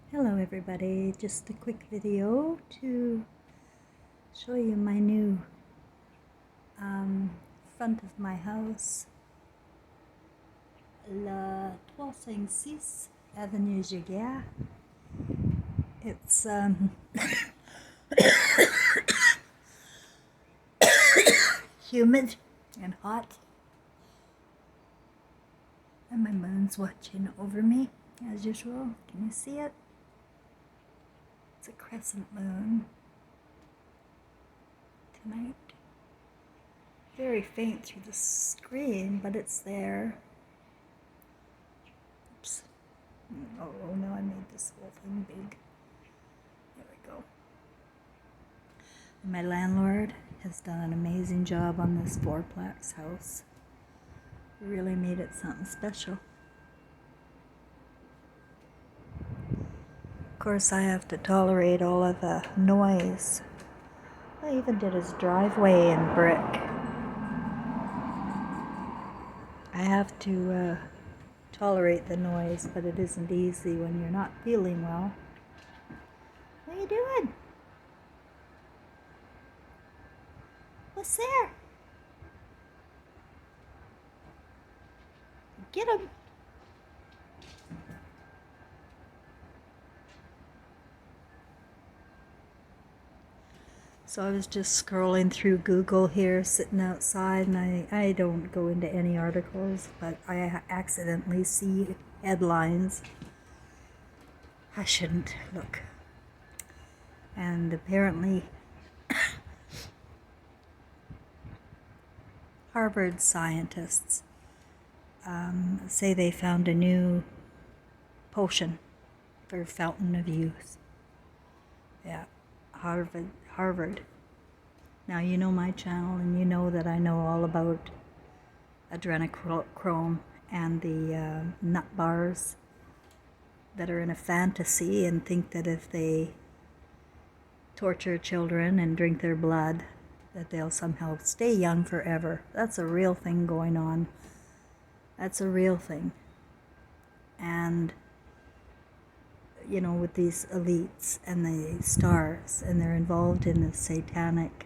Hello everybody, just a quick video to show you my new front of my house, La 356 Avenue Giguère. It's humid and hot, and my moon's watching over me as usual. Can you see it? It's a crescent moon tonight. Very faint through the screen, but it's there. Oops. Oh no, I made this whole thing big. There we go. My landlord has done an amazing job on this fourplex house. He really made it something special. Of course, I have to tolerate all of the noise. I even did his driveway in brick. I have to tolerate the noise, but it isn't easy when you're not feeling well. What are you doing? What's there? Get him. So I was just scrolling through Google here, sitting outside, and I don't go into any articles, but I accidentally see headlines. I shouldn't look. And apparently Harvard scientists say they found a new potion for fountain of youth. Yeah, Harvard. Now you know my channel, and you know that I know all about adrenochrome and the nut bars that are in a fantasy and think that if they torture children and drink their blood, that they'll somehow stay young forever. That's a real thing going on. That's a real thing. And you know, with these elites and the stars, and they're involved in this satanic,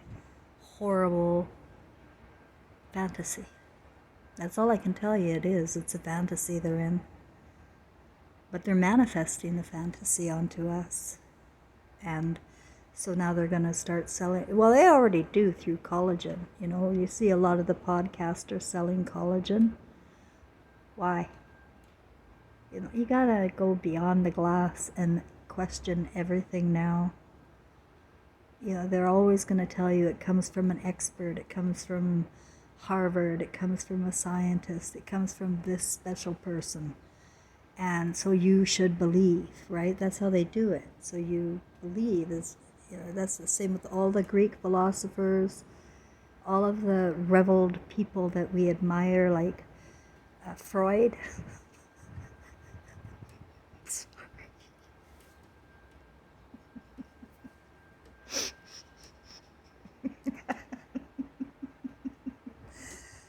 horrible fantasy. That's all I can tell you it is. It's a fantasy they're in. But they're manifesting the fantasy onto us. And so now they're going to start selling. Well, they already do through collagen. You know, you see a lot of the podcasters selling collagen. Why? You know, you gotta go beyond the glass and question everything now. You know, they're always going to tell you it comes from an expert, it comes from Harvard, it comes from a scientist, it comes from this special person. And so you should believe, right? That's how they do it. So you believe. You know, that's the same with all the Greek philosophers, all of the reveled people that we admire, like Freud.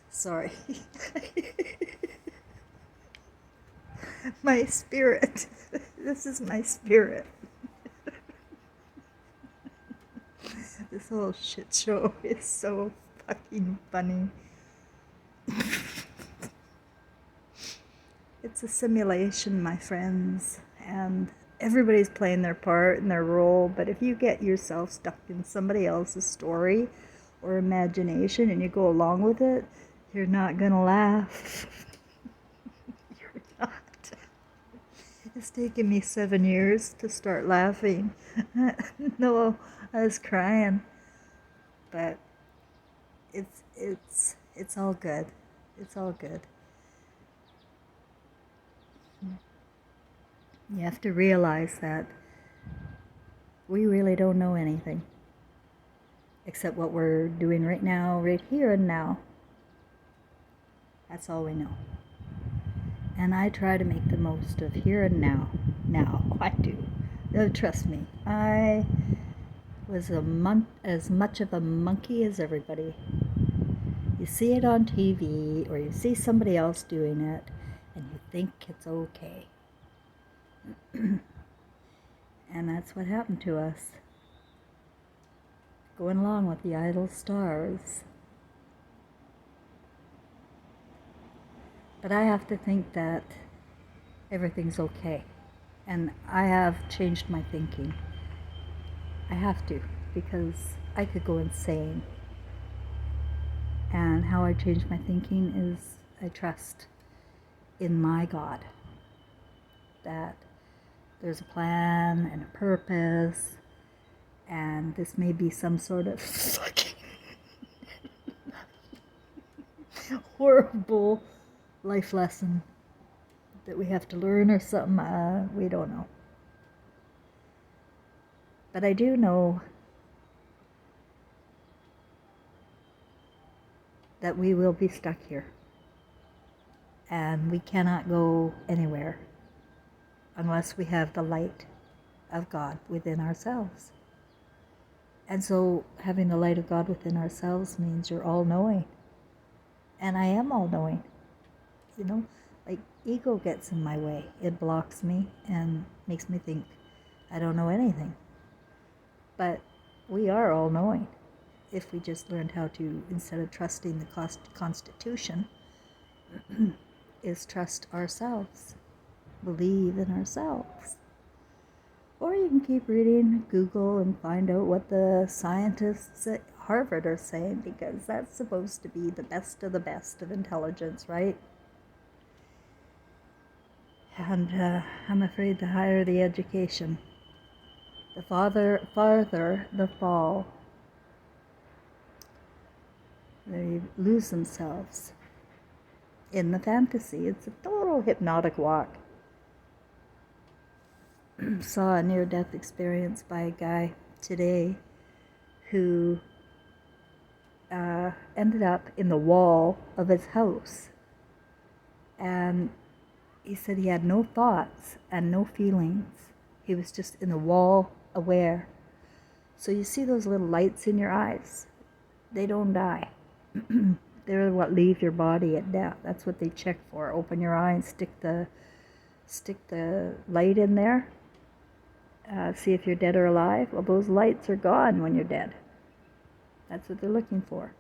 Sorry. My spirit. This is my spirit. This whole shit show is so fucking funny. It's a simulation, my friends, and everybody's playing their part and their role, but if you get yourself stuck in somebody else's story or imagination and you go along with it, you're not gonna laugh. You're not. It's taken me 7 years to start laughing. No, I was crying. But it's all good. It's all good. You have to realize that we really don't know anything except what we're doing right now, right here and now. That's all we know. And I try to make the most of here and now. Now, I do. Oh, trust me, I was as much of a monkey as everybody. You see it on TV, or you see somebody else doing it, and you think it's okay. And that's what happened to us. Going along with the idle stars. But I have to think that everything's okay. And I have changed my thinking. I have to, because I could go insane. And how I changed my thinking is I trust in my God. That there's a plan and a purpose, and this may be some sort of fucking horrible life lesson that we have to learn or something. We don't know. But I do know that we will be stuck here. And we cannot go anywhere unless we have the light of God within ourselves. And so having the light of God within ourselves means you're all-knowing. And I am all-knowing. You know, like ego gets in my way. It blocks me and makes me think I don't know anything. But we are all-knowing if we just learned how to, instead of trusting the Constitution, is trust ourselves, believe in ourselves. Or you can keep reading Google and find out what the scientists at Harvard are saying, because that's supposed to be the best of intelligence, right? And I'm afraid the higher the education, the farther the fall. They lose themselves in the fantasy. It's a total hypnotic walk. Saw a near-death experience by a guy today who ended up in the wall of his house. And he said he had no thoughts and no feelings. He was just in the wall, aware. So you see those little lights in your eyes? They don't die. They're what leave your body at death. That's what they check for. Open your eye and stick the light in there. See if you're dead or alive. Well, those lights are gone when you're dead. That's what they're looking for.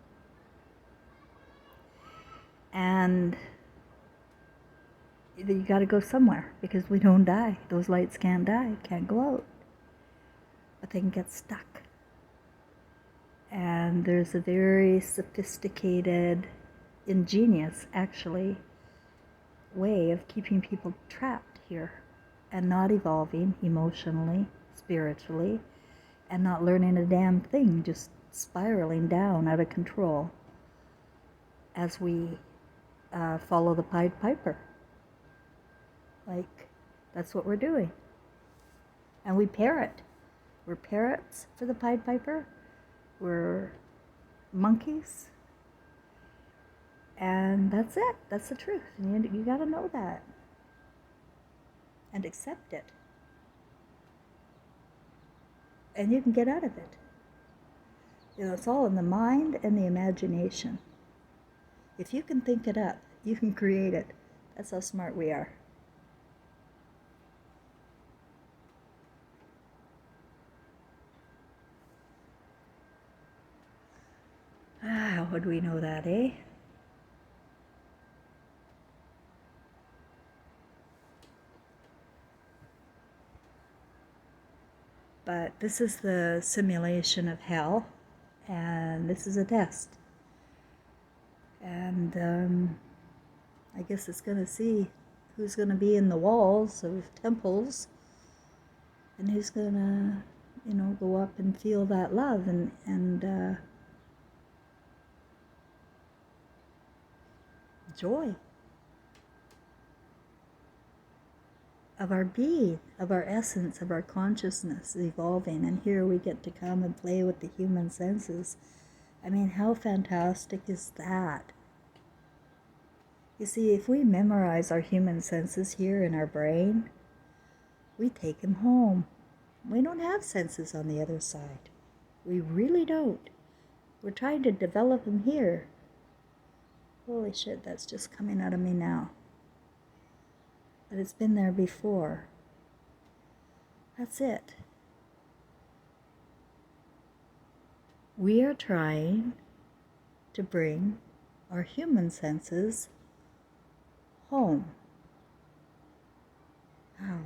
And you got to go somewhere, because we don't die. Those lights can't die, can't go out. But they can get stuck. And there's a very sophisticated, ingenious, actually, way of keeping people trapped here and not evolving emotionally, spiritually, and not learning a damn thing, just spiraling down out of control as we follow the Pied Piper. Like, that's what we're doing. And we parrot. We're parrots for the Pied Piper. We're monkeys. And that's it. That's the truth. And you got to know that. And accept it. And you can get out of it. You know, it's all in the mind and the imagination. If you can think it up, you can create it. That's how smart we are. How would we know that, eh? But this is the simulation of hell, and this is a test. And I guess it's going to see who's going to be in the walls of temples, and who's going to, you know, go up and feel that love and joy of our being, of our essence, of our consciousness evolving. And here we get to come and play with the human senses. I mean, how fantastic is that? You see, if we memorize our human senses here in our brain, we take them home. We don't have senses on the other side. We really don't. We're trying to develop them here. Holy shit, that's just coming out of me now. But it's been there before. That's it. we are trying to bring our human senses home. How?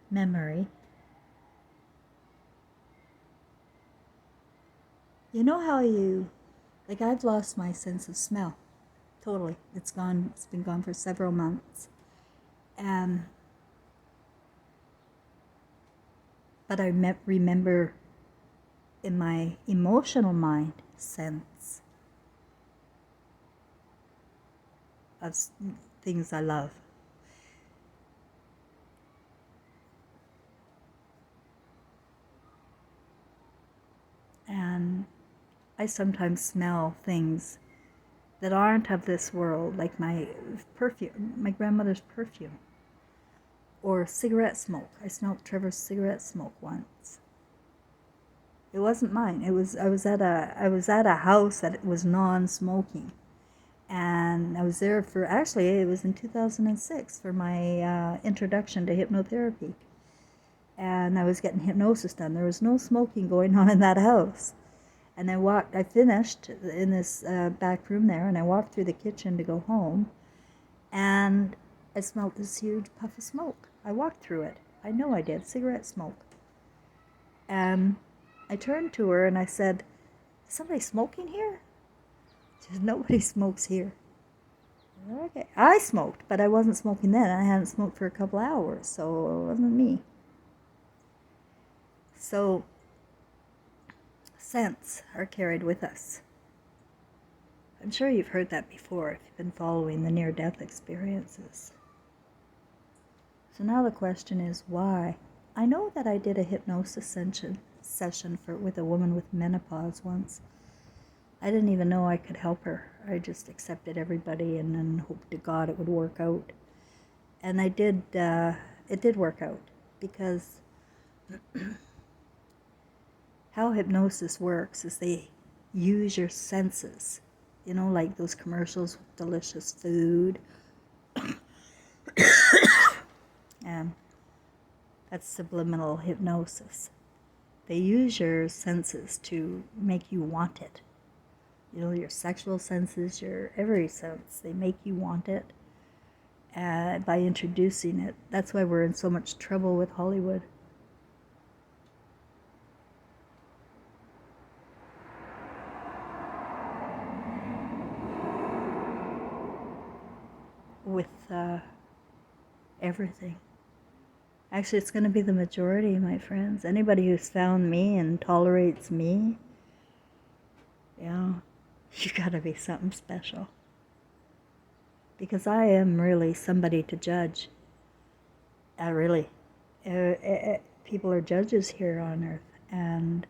Memory. You know how I've lost my sense of smell. Totally. It's gone. It's been gone for several months. But I remember in my emotional mind sense of things I love. And I sometimes smell things that aren't of this world, like my perfume, my grandmother's perfume, or cigarette smoke. I smelled Trevor's cigarette smoke once. It wasn't mine. I was at a house that was non-smoking, and I was there for, actually it was in 2006 for my introduction to hypnotherapy, and I was getting hypnosis done. There was no smoking going on in that house. And I finished in this back room there, and I walked through the kitchen to go home, and I smelled this huge puff of smoke. I walked through it. I know I did, cigarette smoke. And I turned to her and I said, "Is somebody smoking here?" She said, "Nobody smokes here." Okay. I smoked, but I wasn't smoking then. I hadn't smoked for a couple hours, so it wasn't me. So scents are carried with us. I'm sure you've heard that before if you've been following the near-death experiences. So now the question is, why? I know that I did a hypnosis session with a woman with menopause once. I didn't even know I could help her. I just accepted everybody and then hoped to God it would work out. And it did work out, because how hypnosis works is they use your senses, like those commercials with delicious food. And that's subliminal hypnosis. They use your senses to make you want it. Your sexual senses, your every sense, they make you want it by introducing it. That's why we're in so much trouble with Hollywood. With everything. Actually, it's going to be the majority, my friends. Anybody who's found me and tolerates me, you gotta be something special. Because I am really somebody to judge. Really. People are judges here on earth, and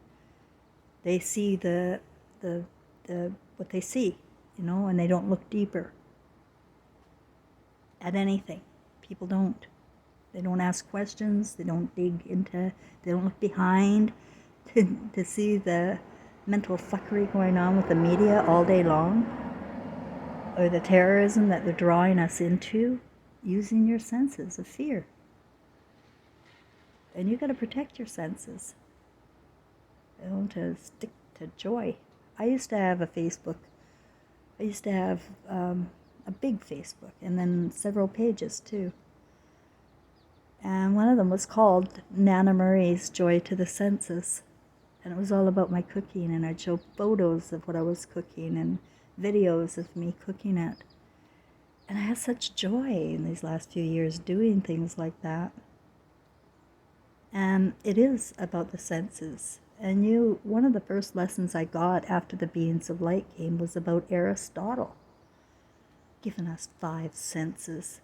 they see the what they see, and they don't look deeper at anything. People don't. They don't ask questions. They don't they don't look behind to see the mental fuckery going on with the media all day long, or the terrorism that they're drawing us into using your senses of fear. And you got to protect your senses, to stick to joy. I used to have a Facebook. I used to have a big Facebook, and then several pages too. And one of them was called Nana Murray's Joy to the Senses. And it was all about my cooking, and I'd show photos of what I was cooking and videos of me cooking it. And I had such joy in these last few years doing things like that. And it is about the senses. And one of the first lessons I got after the Beings of Light came was about Aristotle, giving us 5 senses.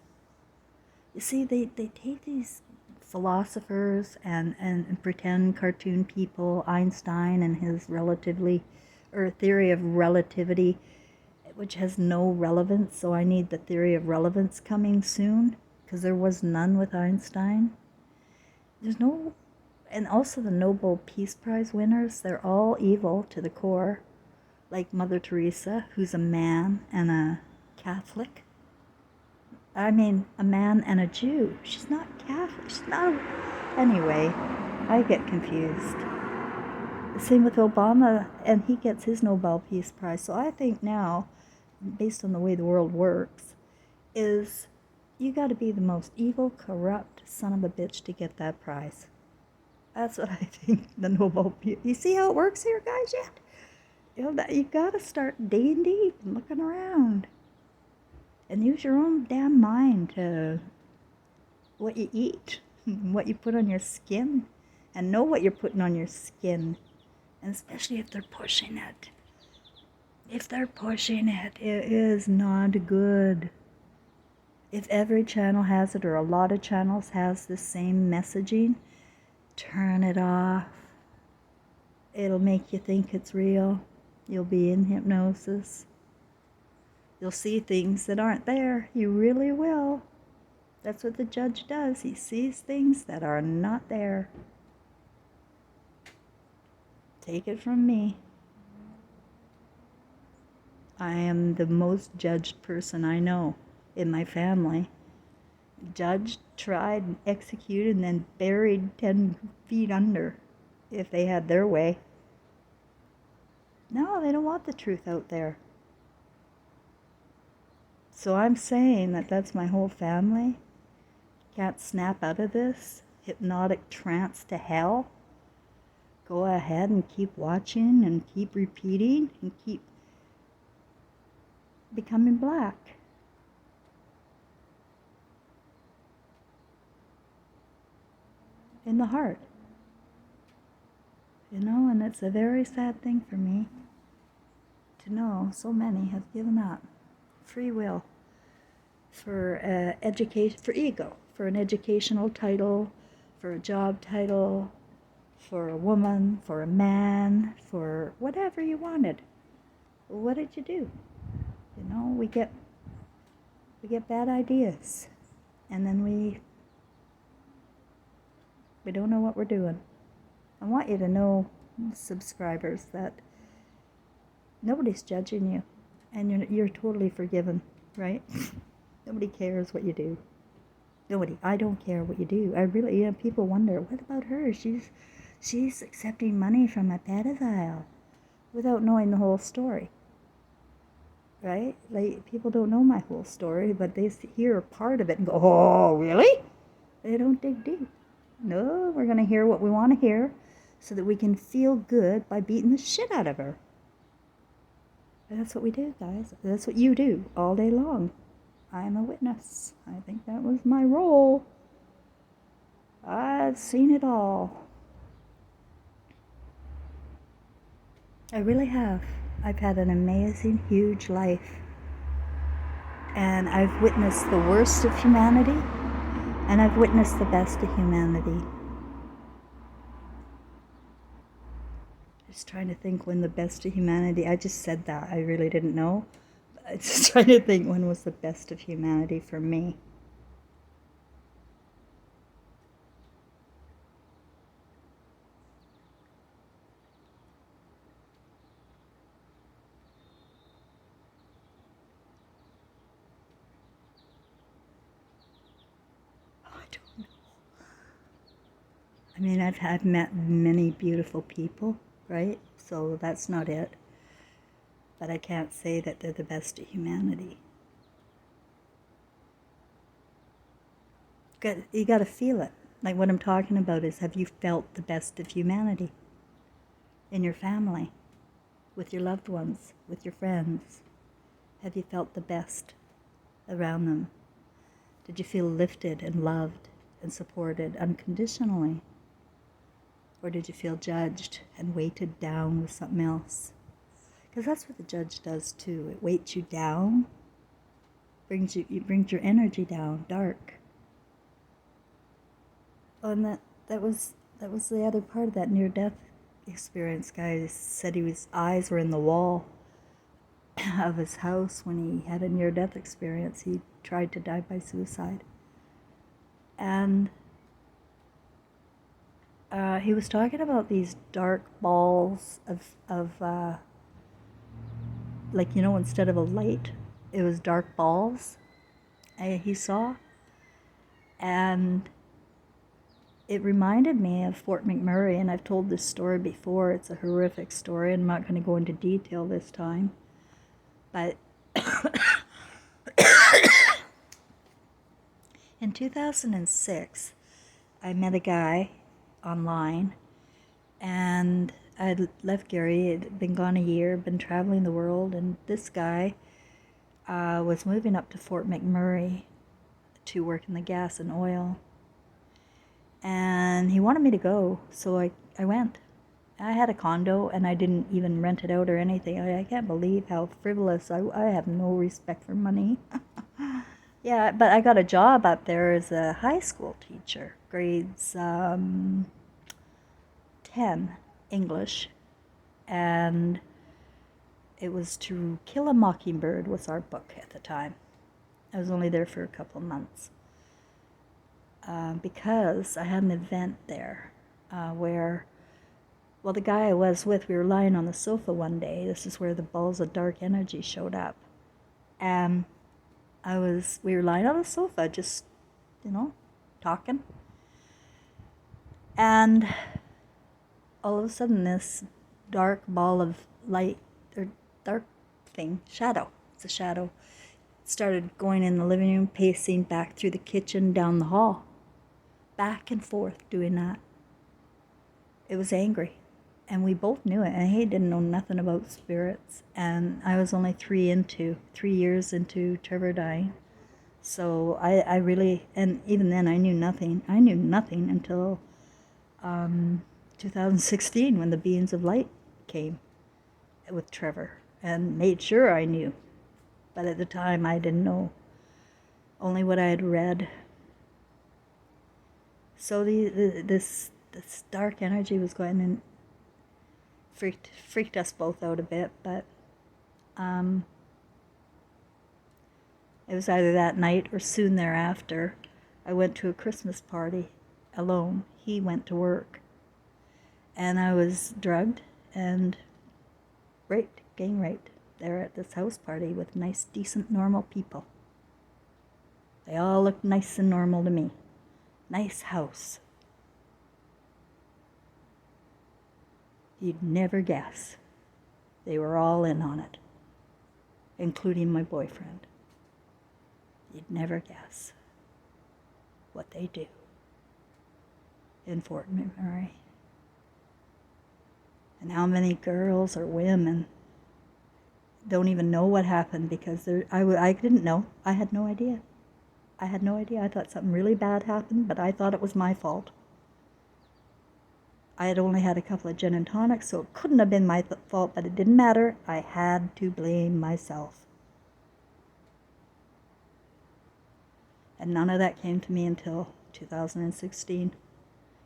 You see, they take these philosophers and pretend cartoon people, Einstein and his theory of relativity, which has no relevance, so I need the theory of relevance coming soon, because there was none with Einstein. And also the Nobel Peace Prize winners, they're all evil to the core, like Mother Teresa, who's a man and a Catholic. I mean, a man and a Jew. She's not Catholic. She's not. Anyway, I get confused. Same with Obama, and he gets his Nobel Peace Prize. So I think now, based on the way the world works, is you got to be the most evil, corrupt son of a bitch to get that prize. That's what I think the Nobel Peace. You see how it works here, guys, yet? You got to start digging deep and looking around. And use your own damn mind to what you eat, what you put on your skin, and know what you're putting on your skin. And especially if they're pushing it. If they're pushing it, it is not good. If every channel has it, or a lot of channels has the same messaging, turn it off. It'll make you think it's real. You'll be in hypnosis. You'll see things that aren't there. You really will. That's what the judge does. He sees things that are not there. Take it from me. I am the most judged person I know in my family. Judged, tried, and executed, and then buried 10 feet under if they had their way. No, they don't want the truth out there. So I'm saying that that's my whole family. Can't snap out of this hypnotic trance to hell. Go ahead and keep watching and keep repeating and keep becoming black. In the heart. And it's a very sad thing for me to know so many have given up free will for education, for ego, for an educational title, for a job title, for a woman, for a man, for whatever you wanted. What did you do? We get bad ideas, and then we don't know what we're doing. I want you to know, subscribers, that nobody's judging you, and you're totally forgiven, right? Nobody cares what you do. Nobody. I don't care what you do. I really, people wonder, what about her? She's accepting money from a pedophile without knowing the whole story. Right? Like, people don't know my whole story, but they hear part of it and go, oh, really? They don't dig deep. No, we're going to hear what we want to hear so that we can feel good by beating the shit out of her. And that's what we do, guys. That's what you do all day long. I'm a witness. I think that was my role. I've seen it all. I really have. I've had an amazing, huge life. And I've witnessed the worst of humanity, and I've witnessed the best of humanity. Just trying to think when the best of humanity, I just said that, I really didn't know. I was just trying to think when was the best of humanity for me. I don't know. I mean, I've met many beautiful people, right? So that's not it. But I can't say that they're the best of humanity. You got to feel it. Like, what I'm talking about is, have you felt the best of humanity in your family, with your loved ones, with your friends? Have you felt the best around them? Did you feel lifted and loved and supported unconditionally? Or did you feel judged and weighted down with something else? Because that's what the judge does too. It weights you down, it brings your energy down, dark. Oh, and that was the other part of that near-death experience. Guy said his eyes were in the wall of his house when he had a near-death experience. He tried to die by suicide. And he was talking about these dark balls of like, instead of a light, it was dark balls he saw. And it reminded me of Fort McMurray, and I've told this story before. It's a horrific story, and I'm not going to go into detail this time. But in 2006, I met a guy online, and I'd left Gary. I'd been gone a year, been traveling the world, and this guy was moving up to Fort McMurray to work in the gas and oil. And he wanted me to go, so I went. I had a condo, and I didn't even rent it out or anything. I can't believe how frivolous. I have no respect for money. Yeah, but I got a job up there as a high school teacher, grades 10 English, and it was To Kill a Mockingbird was our book at the time. I was only there for a couple of months because I had an event there where, well, the guy I was with, we were lying on the sofa one day. This is where the balls of dark energy showed up. And we were lying on the sofa, just, talking. And all of a sudden, this dark ball of light, or dark thing, shadow, it's a shadow, started going in the living room, pacing back through the kitchen, down the hall, back and forth doing that. It was angry, and we both knew it, and he didn't know nothing about spirits, and I was only 3 years into Trevor dying. So I really, and even then I knew nothing until 2016, when the Beings of Light came with Trevor, and made sure I knew. But at the time, I didn't know, only what I had read. So this dark energy was going, and freaked us both out a bit. But it was either that night or soon thereafter. I went to a Christmas party alone. He went to work, and I was drugged and gang raped there at this house party with nice, decent, normal people. They all looked nice and normal to me. Nice house. You'd never guess. They were all in on it, including my boyfriend. You'd never guess what they do in Fort McMurray. And how many girls or women don't even know what happened, because I didn't know. I had no idea. I thought something really bad happened, but I thought it was my fault. I had only had a couple of gin and tonics, so it couldn't have been my fault, but it didn't matter. I had to blame myself. And none of that came to me until 2016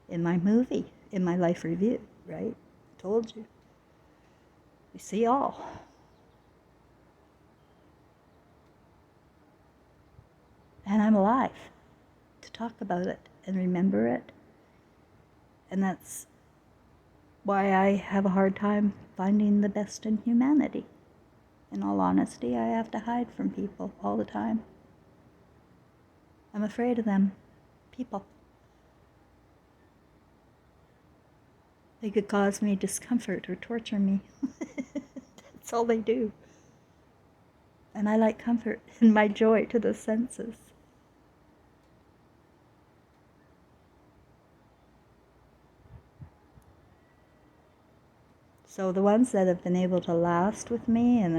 in my movie, in my life review, right? I told you. We see all. And I'm alive to talk about it and remember it. And that's why I have a hard time finding the best in humanity. In all honesty, I have to hide from people all the time. I'm afraid of them, people. They could cause me discomfort or torture me. That's all they do. And I like comfort and my joy to the senses. So the ones that have been able to last with me and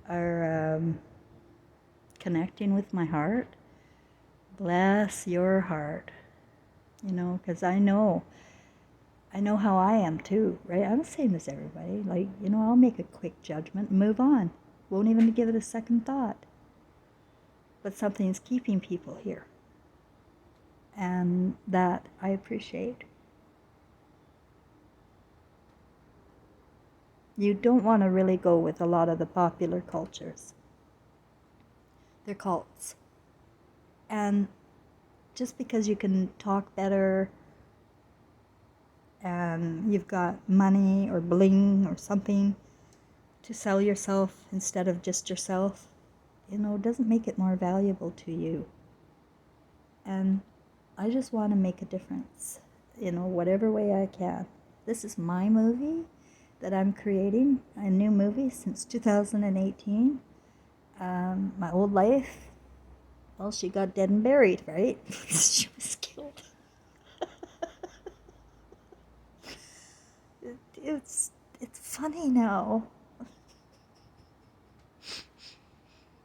are connecting with my heart, bless your heart, because I know how I am too, right? I'm the same as everybody. Like, I'll make a quick judgment and move on. Won't even give it a second thought. But something's keeping people here. And that I appreciate. You don't want to really go with a lot of the popular cultures. They're cults. And just because you can talk better and you've got money or bling or something to sell yourself instead of just yourself, doesn't make it more valuable to you. And I just want to make a difference, whatever way I can. This is my movie that I'm creating, a new movie since 2018. My old life, well, she got dead and buried, right? She was killed. It, it's funny now.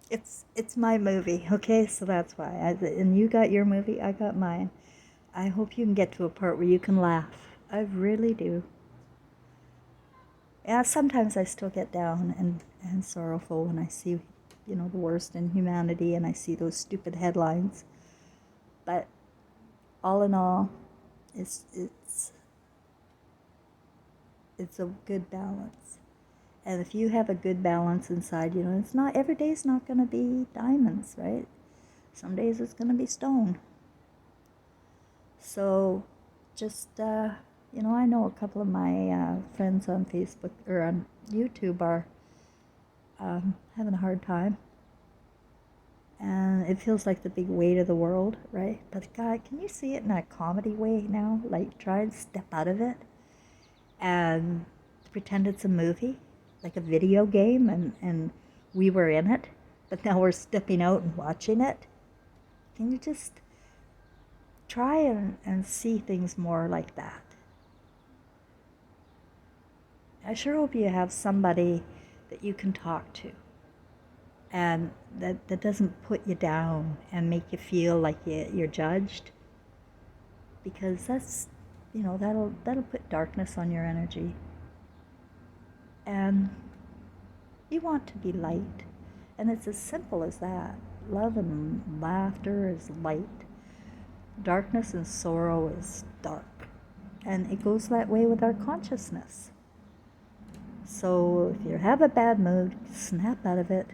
It's my movie, okay? So that's why. And you got your movie, I got mine. I hope you can get to a part where you can laugh. I really do. Yeah, sometimes I still get down and sorrowful when I see, the worst in humanity and I see those stupid headlines. But all in all, it's it's a good balance. And if you have a good balance inside, it's not every day's not going to be diamonds, right? Some days it's going to be stone. So just I know a couple of my friends on Facebook or on YouTube are having a hard time, and it feels like the big weight of the world, right? But God, can you see it in a comedy way now? Like, try and step out of it and pretend it's a movie, like a video game, and we were in it, but now we're stepping out and watching it. Can you just try and see things more like that? I sure hope you have somebody that you can talk to and that doesn't put you down and make you feel like you're judged, because that's, that'll put darkness on your energy. And you want to be light, and it's as simple as that. Love and laughter is light. Darkness and sorrow is dark, and it goes that way with our consciousness. So if you have a bad mood, snap out of it.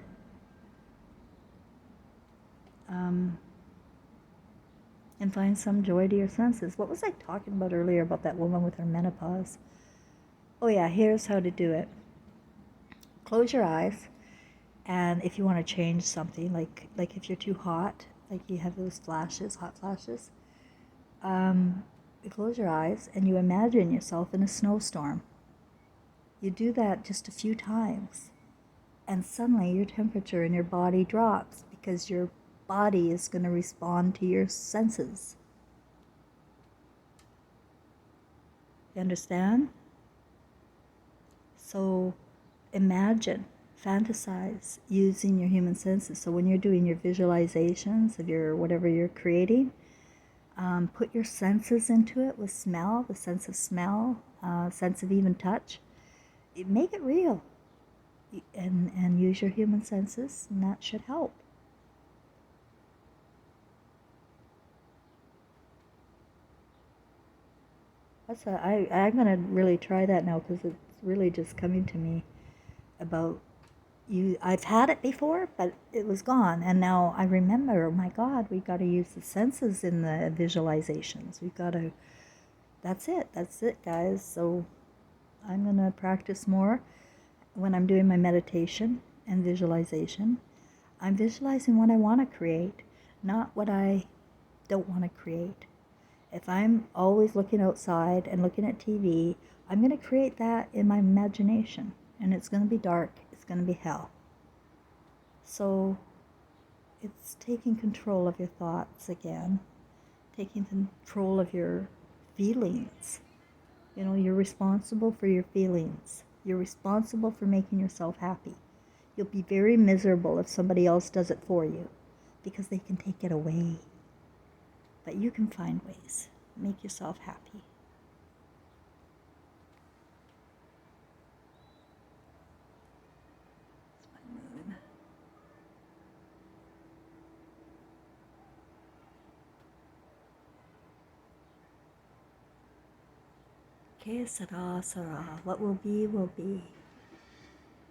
And find some joy to your senses. What was I talking about earlier about that woman with her menopause? Oh yeah, here's how to do it. Close your eyes, and if you want to change something, like if you're too hot, like you have those flashes, hot flashes, you close your eyes and you imagine yourself in a snowstorm. You do that just a few times, and suddenly your temperature in your body drops because your body is going to respond to your senses. You understand? So imagine, fantasize using your human senses. So when you're doing your visualizations of your whatever you're creating, put your senses into it with smell, the sense of smell, sense of even touch. Make it real, and use your human senses, and that should help. I'm gonna really try that now, because it's really just coming to me about you. I've had it before, but it was gone, and now I remember. Oh my God, we got to use the senses in the visualizations. We've got to. That's it, guys. So I'm gonna practice more when I'm doing my meditation and visualization. I'm visualizing what I want to create, not what I don't want to create. If I'm always looking outside and looking at TV, I'm going to create that in my imagination, and it's going to be dark, it's going to be hell. So it's taking control of your thoughts again, taking control of your feelings. You're responsible for your feelings. You're responsible for making yourself happy. You'll be very miserable if somebody else does it for you, because they can take it away. But you can find ways. Make yourself happy. That's my moon. Que sera, sera. What will be, will be.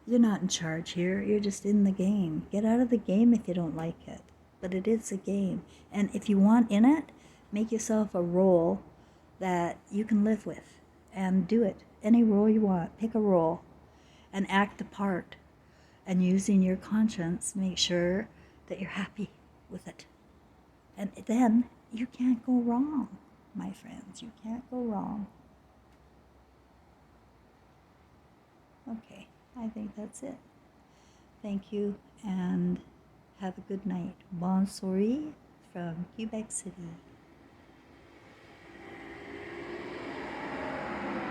You're not in charge here. You're just in the game. Get out of the game if you don't like it. But it is a game. And if you want in it, make yourself a role that you can live with. And do it. Any role you want. Pick a role. And act the part. And using your conscience, make sure that you're happy with it. And then you can't go wrong, my friends. You can't go wrong. Okay, I think that's it. Thank you and have a good night. Bonsoir from Quebec City.